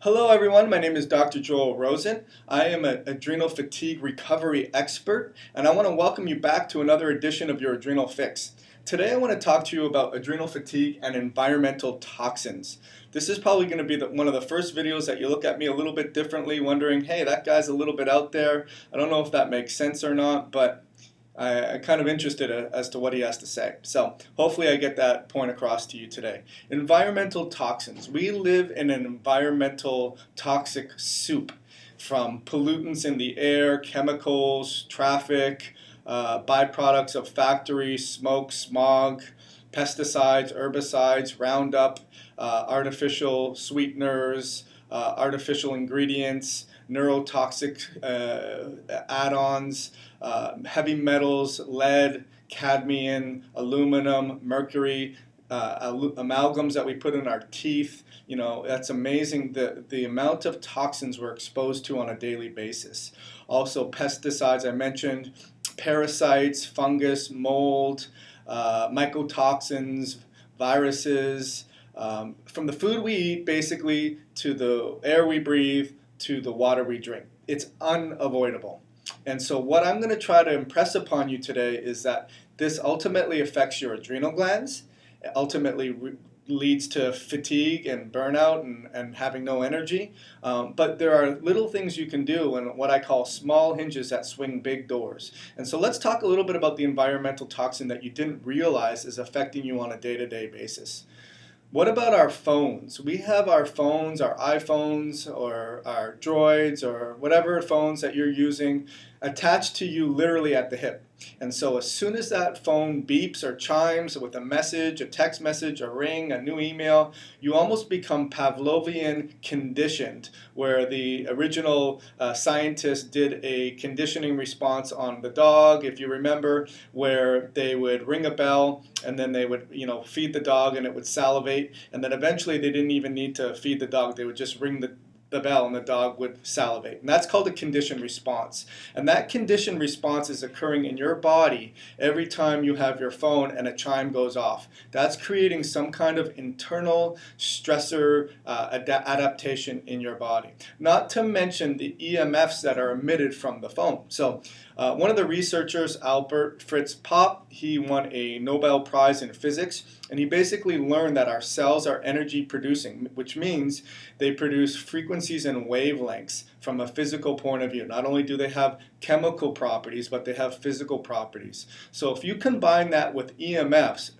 Hello everyone, my name is Dr. Joel Rosen. I am an adrenal fatigue recovery expert, and I want to welcome you back to another edition of your Adrenal Fix. Today I want to talk to you about adrenal fatigue and environmental toxins. This is probably going to be one of the first videos that you look at me a little bit differently, wondering, hey, that guy's a little bit out there. I don't know if that makes sense or not, but I'm kind of interested as to what he has to say. So hopefully I get that point across to you today. Environmental toxins. We live in an environmental toxic soup, from pollutants in the air, chemicals, traffic, byproducts of factories, smoke, smog, pesticides, herbicides, Roundup, artificial sweeteners, artificial ingredients, neurotoxic add-ons, heavy metals, lead, cadmium, aluminum, mercury, amalgams that we put in our teeth. You know, that's amazing the amount of toxins we're exposed to on a daily basis. Also pesticides I mentioned, parasites, fungus, mold, mycotoxins, viruses, from the food we eat basically to the air we breathe to the water we drink. It's unavoidable. And so what I'm going to try to impress upon you today is that this ultimately affects your adrenal glands. It ultimately leads to fatigue and burnout and having no energy. But there are little things you can do, and what I call small hinges that swing big doors. And so let's talk a little bit about the environmental toxin that you didn't realize is affecting you on a day-to-day basis. What about our phones? We have our phones, our iPhones or our Droids or whatever phones that you're using attached to you literally at the hip. And so as soon as that phone beeps or chimes with a message, a text message, a ring, a new email, you almost become Pavlovian conditioned, where the original scientists did a conditioning response on the dog, if you remember, where they would ring a bell and then they would, feed the dog and it would salivate, and then eventually they didn't even need to feed the dog. They would just ring the bell and the dog would salivate. And that's called a conditioned response. And that conditioned response is occurring in your body every time you have your phone and a chime goes off. That's creating some kind of internal stressor adaptation in your body. Not to mention the EMFs that are emitted from the phone. So one of the researchers, Albert Fritz Popp, he won a Nobel Prize in physics, and he basically learned that our cells are energy producing, which means they produce frequencies and wavelengths from a physical point of view. Not only do they have chemical properties, but they have physical properties. So if you combine that with EMFs,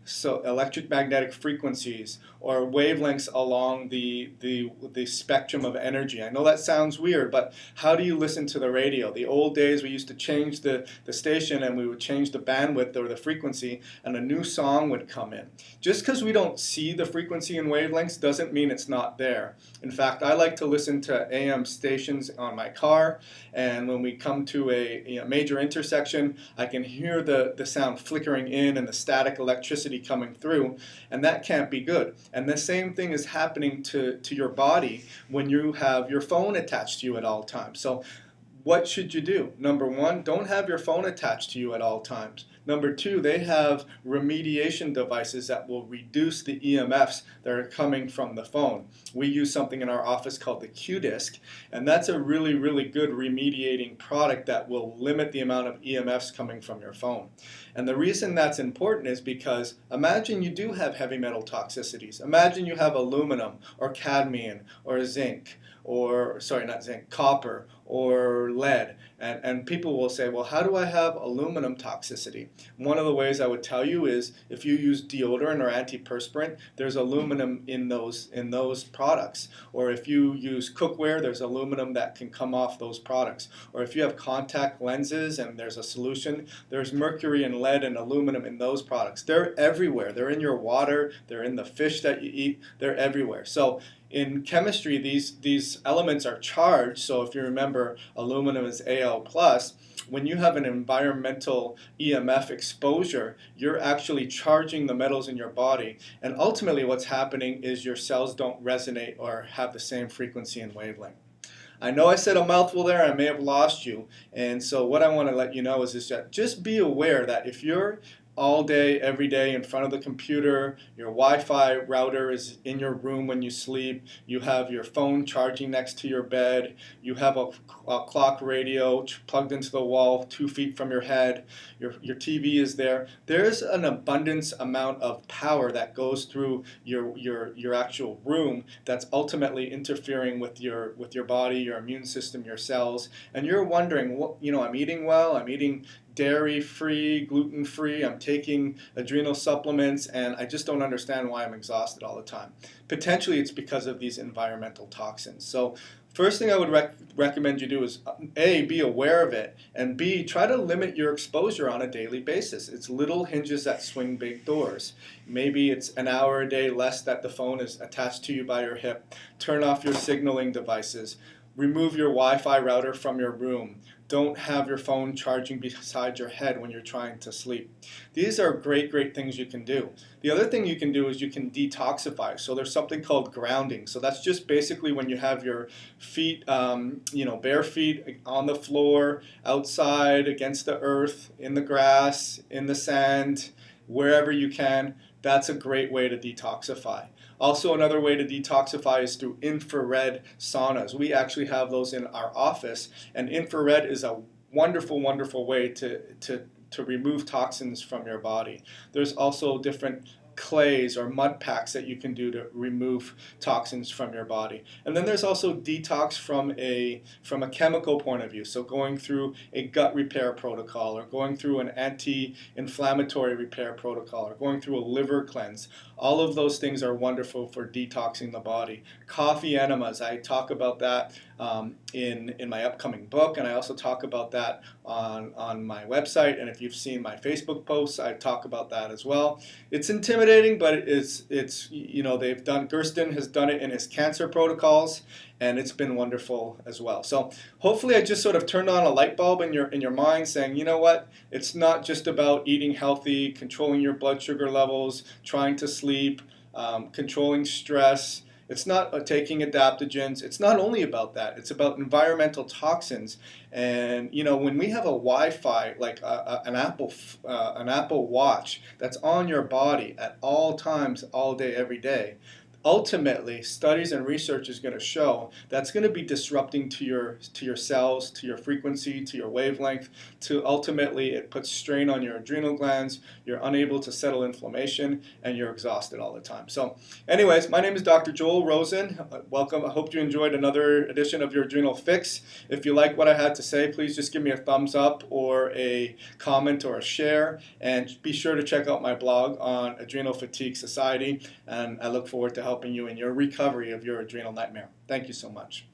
so electric magnetic frequencies, or wavelengths along the spectrum of energy. I know that sounds weird, but how do you listen to the radio? The old days we used to change the station and we would change the bandwidth or the frequency and a new song would come in. Just because we don't see the frequency and wavelengths doesn't mean it's not there. In fact, I like to listen to AM stations on my car, and when we come to a major intersection, I can hear the sound flickering in and the static electricity coming through, and that can't be good. And the same thing is happening to your body when you have your phone attached to you at all times. So what should you do? Number one, don't have your phone attached to you at all times. Number two, they have remediation devices that will reduce the EMFs that are coming from the phone. We use something in our office called the Q-Disc, and that's a really, really good remediating product that will limit the amount of EMFs coming from your phone. And the reason that's important is because imagine you do have heavy metal toxicities. Imagine you have aluminum or cadmium or zinc, or sorry, not zinc, copper or lead, and people will say, well, how do I have aluminum toxicity? One of the ways I would tell you is if you use deodorant or antiperspirant, there's aluminum in those products. Or if you use cookware, there's aluminum that can come off those products. Or if you have contact lenses and there's a solution, there's mercury and lead and aluminum in those products. They're everywhere. They're in your water, they're in the fish that you eat, they're everywhere. So in chemistry, these elements are charged. So if you remember, aluminum is Al+. When you have an environmental EMF exposure, you're actually charging the metals in your body. And ultimately what's happening is your cells don't resonate or have the same frequency and wavelength. I know I said a mouthful there, I may have lost you. And so what I want to let you know is that just be aware that if you're all day, every day in front of the computer. Your Wi-Fi router is in your room when you sleep. You have your phone charging next to your bed. You have a clock radio plugged into the wall 2 feet from your head. Your TV is there. There's an abundance amount of power that goes through your actual room that's ultimately interfering with your body, your immune system, your cells. And you're wondering, what, I'm eating well, I'm eating dairy-free, gluten-free, I'm taking adrenal supplements, and I just don't understand why I'm exhausted all the time. Potentially it's because of these environmental toxins. So first thing I would recommend you do is A, be aware of it, and B, try to limit your exposure on a daily basis. It's little hinges that swing big doors. Maybe it's an hour a day less that the phone is attached to you by your hip. Turn off your signaling devices. Remove your Wi-Fi router from your room. Don't have your phone charging beside your head when you're trying to sleep. These are great things you can do. The other thing you can do is you can detoxify. So there's something called grounding. So that's just basically when you have your feet, bare feet on the floor, outside, against the earth, in the grass, in the sand, wherever you can. That's a great way to detoxify. Also, another way to detoxify is through infrared saunas. We actually have those in our office, and infrared is a wonderful way to remove toxins from your body. There's also different clays or mud packs that you can do to remove toxins from your body. And then there's also detox from a chemical point of view. So going through a gut repair protocol, or going through an anti-inflammatory repair protocol, or going through a liver cleanse. All of those things are wonderful for detoxing the body. Coffee enemas, I talk about that in my upcoming book, and I also talk about that on my website, and if you've seen my Facebook posts, I talk about that as well. It's intimidating, but it's they've done, Gersten has done it in his cancer protocols, and it's been wonderful as well. So hopefully I just sort of turned on a light bulb in your mind saying, you know what, it's not just about eating healthy, controlling your blood sugar levels, trying to sleep, controlling stress. It's not taking adaptogens. It's not only about that. It's about environmental toxins. And when we have a Wi-Fi, like an Apple Watch that's on your body at all times, all day, every day, ultimately, studies and research is going to show that's going to be disrupting to your cells, to your frequency, to your wavelength, to ultimately it puts strain on your adrenal glands, you're unable to settle inflammation, and you're exhausted all the time. So anyways, my name is Dr. Joel Rosen. Welcome. I hope you enjoyed another edition of your Adrenal Fix. If you like what I had to say, please just give me a thumbs up or a comment or a share, and be sure to check out my blog on Adrenal Fatigue Society, and I look forward to helping you in your recovery of your adrenal nightmare. Thank you so much.